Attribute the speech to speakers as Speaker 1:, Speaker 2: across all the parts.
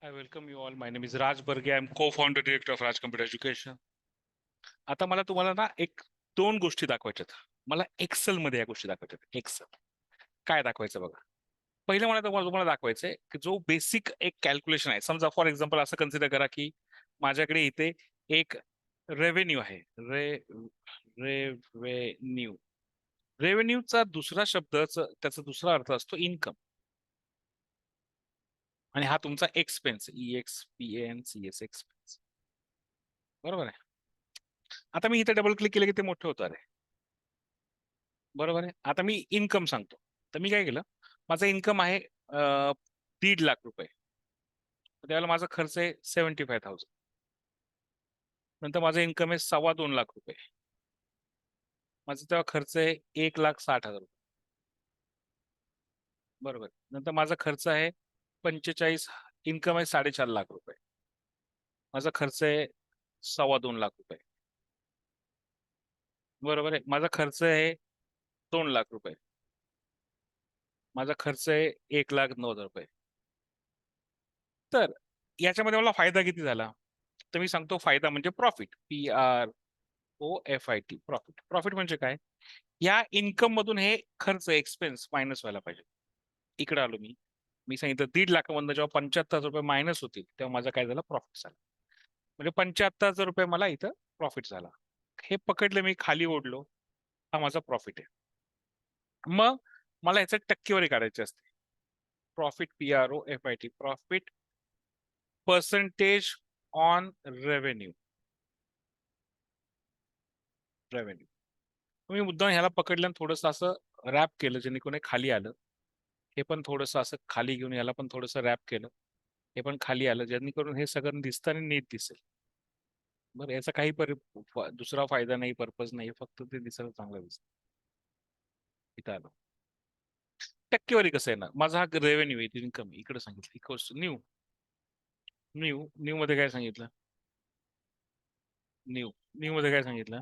Speaker 1: I welcome you all. My name is Raj Barge. I'm co-founder director of Raj Computer Education. आता मला तुम्हाला ना दोन गोष्टी दाखवायच्यात. मला एक्सेल मध्ये या गोष्टी दाखवायच्यात. एक्सेल काय दाखवायचं बघा. पहिलं मला तुम्हाला दाखवायचंय की जो बेसिक एक कॅल्क्युलेशन आहे. समजा फॉर एक्झाम्पल असं कन्सिडर करा की माझ्याकडे इथे एक रेव्हेन्यू आहे. रेव्हेन्यू रेव्हेन्यूचा दुसरा शब्द त्याचा दुसरा अर्थ असतो इन्कम. आणि हा तुमचा एक्सपेन्स EXPENS एक्सपेन्स. बरोबर आहे. आता मी इथे डबल क्लिक केलं की ते मोठं होतं. अरे बरोबर आहे. आता मी इन्कम सांगतो. तर मी काय केलं, माझा इन्कम आहे 1.5 लाख रुपये. त्यावेळेला माझा खर्च आहे 75,000. नंतर माझा इन्कम आहे 2.25 लाख रुपये. माझा तेव्हा खर्च आहे 1,60,000 रुपये. बरोबर. नंतर माझा खर्च आहे 45, इन्कम आहे 4.5 लाख रुपये. माझा खर्च आहे 2.25 लाख रुपये. बरोबर आहे. माझा खर्च आहे 2 लाख रुपये. माझा खर्च आहे 1,09,000 रुपये. तर याच्यामध्ये मला फायदा किती झाला, तर मी सांगतो फायदा म्हणजे प्रॉफिट. PROFIT profit. प्रॉफिट म्हणजे काय, या इन्कम मधून हे खर्च एक्सपेन्स मायनस व्हायला पाहिजे. इकडे आलो मी मी सांगितलं 1.5 लाखामधून जेव्हा 75,000 रुपये मायनस होतील तेव्हा माझा काय झाला, प्रॉफिट झाला. म्हणजे 75,000 रुपये मला इथं प्रॉफिट झाला. हे पकडलं, मी खाली ओढलो, हा माझा प्रॉफिट आहे. मग मला याचं टक्केवारी काढायची असते. Profit PROFIT profit percentage on revenue. मी मुद्दाम ह्याला पकडलं आणि थोडंसं असं रॅप केलं, जेणेकरून हे खाली आलं. हे पण थोडंसं असं खाली घेऊन याला पण थोडंसं रॅप केलं. हे पण खाली आलं, जेणेकरून हे सगळं दिसतं आणि नीट दिसेल. बरं, याचा काही दुसरा फायदा नाही, पर्पज नाही, फक्त ते दिसायला चांगलं दिसतं. इथं आलं. टक्केवारी कसं येणार, माझा हा रेव्हेन्यू आहे, इन्कम इकडे सांगितलं equals to new. New new मध्ये काय सांगितलं, न्यू न्यू मध्ये काय सांगितलं,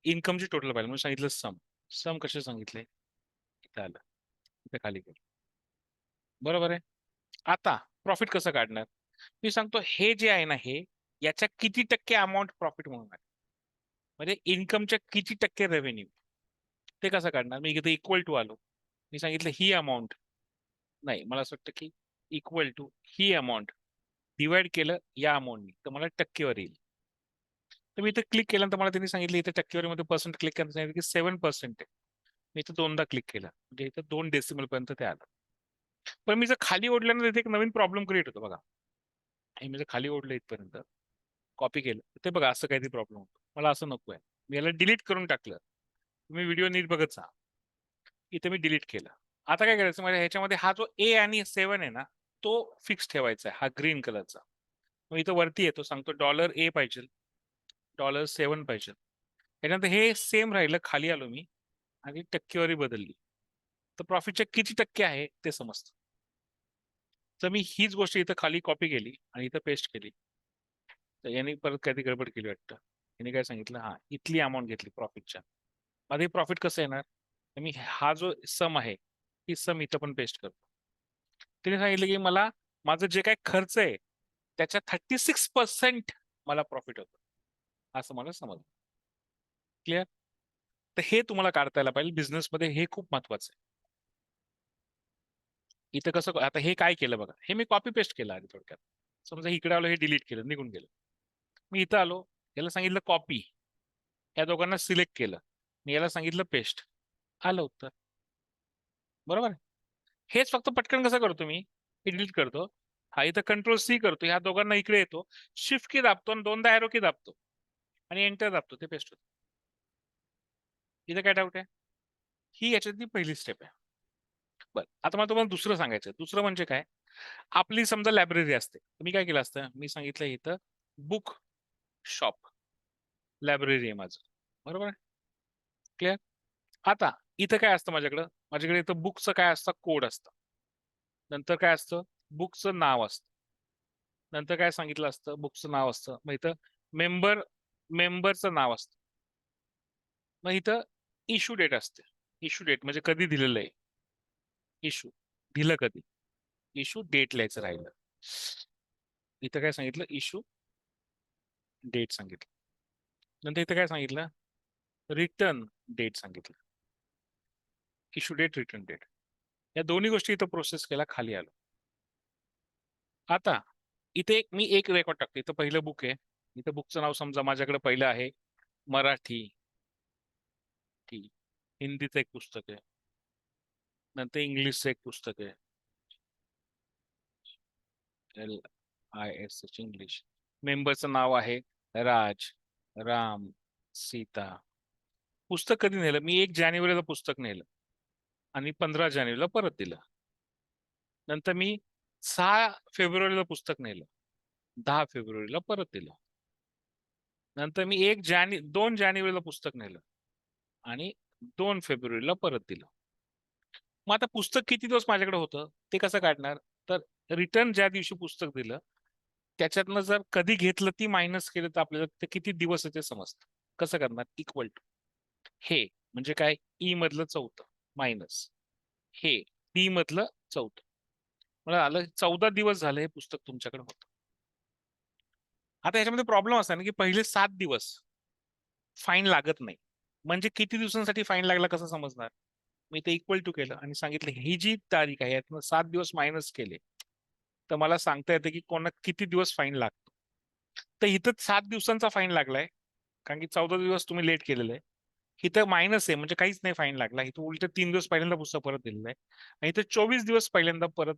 Speaker 1: इन्कमची टोटल पाहिजे म्हणून सांगितलं सम. सम कसे सांगितले, इथं आलं, इथं खाली केलं. बरोबर आहे. आता प्रॉफिट कसं काढणार, मी सांगतो हे जे आहे ना, हे याच्या किती टक्के अमाऊंट प्रॉफिट म्हणून आहे, म्हणजे इन्कमच्या किती टक्के रेव्हेन्यू, ते कसं काढणार. मी इथे इक्वल टू आलो, मी सांगितलं ही अमाऊंट, नाही मला असं वाटतं की इक्वल टू ही अमाऊंट डिवाइड केलं या अमाऊंटनी, तर मला टक्केवारी येईल. तर मी इथे क्लिक केल्यानंतर मला त्यांनी सांगितलं इथे टक्केवारीमध्ये पर्सेंट क्लिक करायला सांगितलं की 7% आहे. मी इथं दोनदा क्लिक केलं, म्हणजे इथं 2 डेसिमल पर्यंत ते आलं. पण मी जर खाली ओढल्यानंतर इथे एक नवीन प्रॉब्लेम क्रिएट होतो बघा. हे मी जर खाली ओढलं इथपर्यंत, कॉपी केलं, ते बघा असं काहीतरी प्रॉब्लेम होतो. मला असं नको आहे, मी याला डिलीट करून टाकलं. तुम्ही व्हिडिओ नीट बघत जा. इथे मी डिलीट केलं. आता काय करायचं, माझ्या ह्याच्यामध्ये हा जो A आणि 7 आहे ना, तो फिक्स ठेवायचा आहे, हा ग्रीन कलरचा. मग इथं वरती येतो, सांगतो $A पाहिजे, $7 पाहिजे. त्याच्यानंतर हे सेम राहिलं, खाली आलो मी आणि टक्केवारी बदलली, तर प्रॉफिटच्या किती टक्के आहे ते समजतं. तर मी हीच गोष्ट इथं खाली कॉपी केली आणि इथं पेस्ट केली. तर यांनी परत काहीतरी गडबड केली वाटतं. यांनी काय सांगितलं, हा इथली अमाऊंट घेतली प्रॉफिटच्या. आता हे प्रॉफिट कसं येणार, तर मी हा जो सम आहे, ही सम इथं पण पेस्ट करतो. तिने सांगितलं की मला माझं जे काय खर्च आहे त्याच्या 36% मला प्रॉफिट होतं, असं मला समजलं. क्लिअर. तर हे तुम्हाला काढता यायला पाहिजे बिझनेसमध्ये, हे खूप महत्वाचं आहे. इथं कसं, आता हे काय केलं बघा, हे मी कॉपी पेस्ट केलं आधी थोडक्यात. समजा इकडे आलो, हे डिलीट केलं, निघून गेलं. मी इथं आलो, याला सांगितलं कॉपी, या दोघांना सिलेक्ट केलं, मी याला सांगितलं पेस्ट, आलं उत्तर. बरोबर. हेच फक्त पटकन कसं करतो मी, हे डिलीट करतो, हा इथं Ctrl+C करतो, ह्या दोघांना इकडे येतो, शिफ्ट की दाबतो आणि दोनदा एरो की दाबतो आणि एंटर दाबतो, ते पेस्ट होतं. इथं काय डाऊट आहे, ही याच्यातली पहिली स्टेप आहे. बरं, आता मला तुम्हाला दुसरं सांगायचं. दुसरं म्हणजे काय, आपली समजा लायब्ररी असते, मी काय केलं असतं, मी सांगितलं इथं बुक शॉप लायब्ररी आहे माझं. बरोबर आहे. क्लिअर. आता इथं काय असतं माझ्याकडे इथं बुकचं काय असतं, कोड असतं. नंतर काय असतं, बुकचं नाव असतं. नंतर काय सांगितलं असतं, बुकचं नाव असतं. मग इथं मेंबर मेंबरचं नाव असतं. मग इथं इश्यू डेट असते. इश्यू डेट म्हणजे कधी दिलेलं आहे. इश्यू दिलं कधी. इश्यू डेट लिहायचं राहिलं. इथं काय सांगितलं? इश्यू डेट सांगितलं. नंतर इथं काय सांगितलं? रिटर्न डेट सांगितलं. इश्यू डेट, रिटर्न डेट, या दोन्ही गोष्टी इथं प्रोसेस केला, खाली आलो. आता इथे मी एक रेकॉर्ड टाकतो. इथं पहिलं बुक आहे. इथं बुकचं नाव समजा माझ्याकडे पहिलं आहे मराठी. हिंदीचं एक पुस्तक आहे. नंतर इंग्लिशचं एक पुस्तक आहे. LIS English. मेंबरचं नाव आहे राज, राम, सीता. पुस्तक कधी नेलं? मी 1 जानेवारीला पुस्तक नेलं आणि 15 जानेवारीला परत दिलं. नंतर मी 6 फेब्रुवारीला पुस्तक नेलं, 10 फेब्रुवारीला परत दिलं. नंतर मी 2 जानेवारीला पुस्तक नेलं आणि 2 फेब्रुवारीला परत दिलं. मग आता पुस्तक किती दिवस माझ्याकडे होतं ते कसं काढणार? तर रिटर्न ज्या दिवशी पुस्तक दिलं त्याच्यातनं जर कधी घेतलं ती मायनस केलं तर आपल्याला ते किती दिवस आहे ते समजतं. कसं करणार? इक्वल टू हे म्हणजे काय? ई मधलं चौथं मायनस हे डी मधलं चौथं. मला आलं 14 दिवस झाले हे पुस्तक तुमच्याकडे होतं. आता याच्यामध्ये प्रॉब्लेम असा ना की पहिले 7 दिवस फाईन लागत नाही. म्हणजे किती दिवसांसाठी फाईन लागला कसं समजणार? मी ते इक्वल टू केलं आणि सांगितलं ही जी तारीख आहे यातनं 7 दिवस मायनस केले तर मला सांगता येतं की कोणा किती दिवस फाईन लागतो. तर इथं 7 दिवसांचा फाईन लागलाय कारण की 14 दिवस तुम्ही लेट केलेलं आहे. इथं मायनस आहे म्हणजे काहीच नाही फाईन लागला. इथं उलट 3 दिवस पहिल्यांदा पुस्तक परत दिलेलं आहे आणि इथं 24 दिवस पहिल्यांदा परत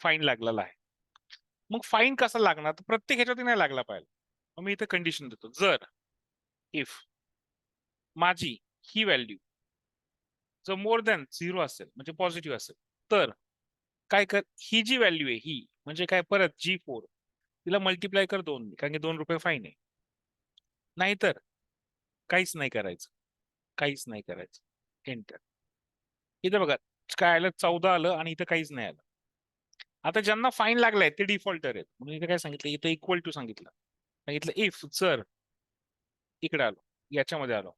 Speaker 1: फाईन लागलेला आहे. मग फाईन कसा लागणार? तर प्रत्येक ह्याच्यावरती नाही लागला पाहिजे. मग मी इथं कंडिशन देतो. जर इफ माझी ही व्हॅल्यू जर मोर दॅन 0 असेल म्हणजे पॉझिटिव्ह असेल तर काय कर? ही जी व्हॅल्यू आहे ही म्हणजे काय? परत G4 तिला मल्टिप्लाय कर 2 कारण की 2 रुपये फाईन आहे. नाहीतर काहीच नाही करायचं. काहीच नाही करायचं. एंटर. इथं बघा काय आलं? 14 आलं आणि इथं काहीच नाही आलं. आता ज्यांना फाईन लागलाय ते डिफॉल्टर आहेत म्हणून इथे काय सांगितलं? इथं इक्वल टू सांगितलं. सांगितलं इफ जर इकडे आलो याच्यामध्ये आलो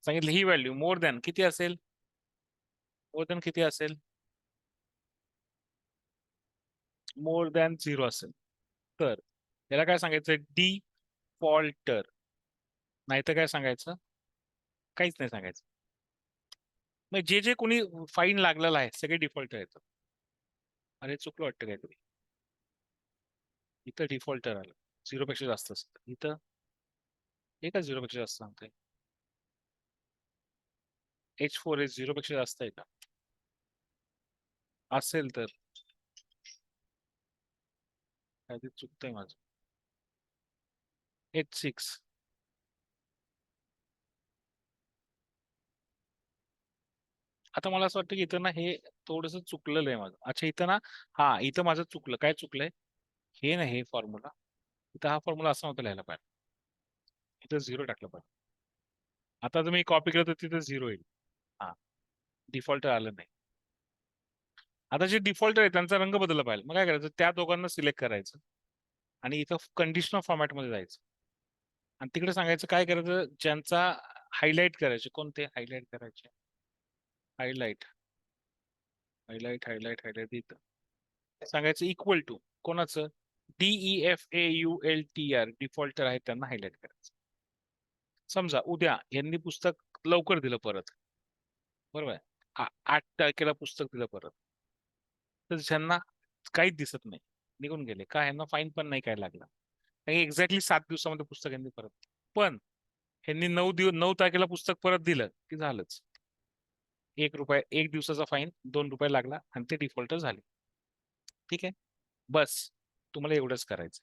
Speaker 1: सांगितलं ही व्हॅल्यू मोर दॅन किती असेल? मोर दॅन किती असेल? मोर दॅन 0 असेल तर याला काय सांगायचं? डिफॉल्टर. नाही तर काय सांगायचं? काहीच नाही सांगायचं. मग जे जे कोणी फाईन लागलेला आहे सगळे डिफॉल्टर आहेत. अरे चुकलं वाटतं काहीतरी. इथं डिफॉल्टर आलं 0 पेक्षा जास्त असतं. इथं एका 0 पेक्षा जास्त सांगतंय. H4 0 पेक्षा जास्त आहे का? असेल तर काहीतरी चुकतंय माझं. H6 आता मला असं वाटतं की इथं ना हे थोडंसं चुकलेलं आहे माझं. अच्छा इथं ना हा इथं माझं चुकलं. काय चुकलंय? हे ना हे फॉर्म्युला इथं हा फॉर्म्युला असा नव्हता लिहायला पाहिजे. इथं 0 टाकलं पाहिजे. आता जर मी कॉपी केलं तर तिथं 0 येईल. हा डिफॉल्टर आलं नाही. आता जे डिफॉल्टर आहे त्यांचा रंग बदलला पाहिजे. मग काय करायचं? त्या दोघांना सिलेक्ट करायचं आणि इथं कंडिशनल फॉर्मॅटमध्ये जायचं आणि तिकडे सांगायचं काय करायचं? ज्यांचा हायलाइट करायचे कोणते हायलाइट करायचे? हायलाइट हायलाइट हायलाइट हायलाइट इथं सांगायचं इक्वल टू कोणाचं? DEFAULTR डिफॉल्टर आहे त्यांना हायलाइट करायचं. समजा उद्या यांनी पुस्तक लवकर दिलं परत बरोबर आहे. 8 तारखेला पुस्तक दिलं परत तर ज्यांना काहीच दिसत नाही निघून गेले का ह्यांना फाईन पण नाही काय लागला एक्झॅक्टली 7 दिवसामध्ये पुस्तक यांनी परत. पण ह्यांनी 9 तारखेला पुस्तक परत दिलं की झालंच. 1 रुपया 1 दिवसाचा फाईन 2 रुपये लागला आणि ते डिफॉल्टर झाले. ठीक आहे बस तुम्हाला एवढंच करायचं.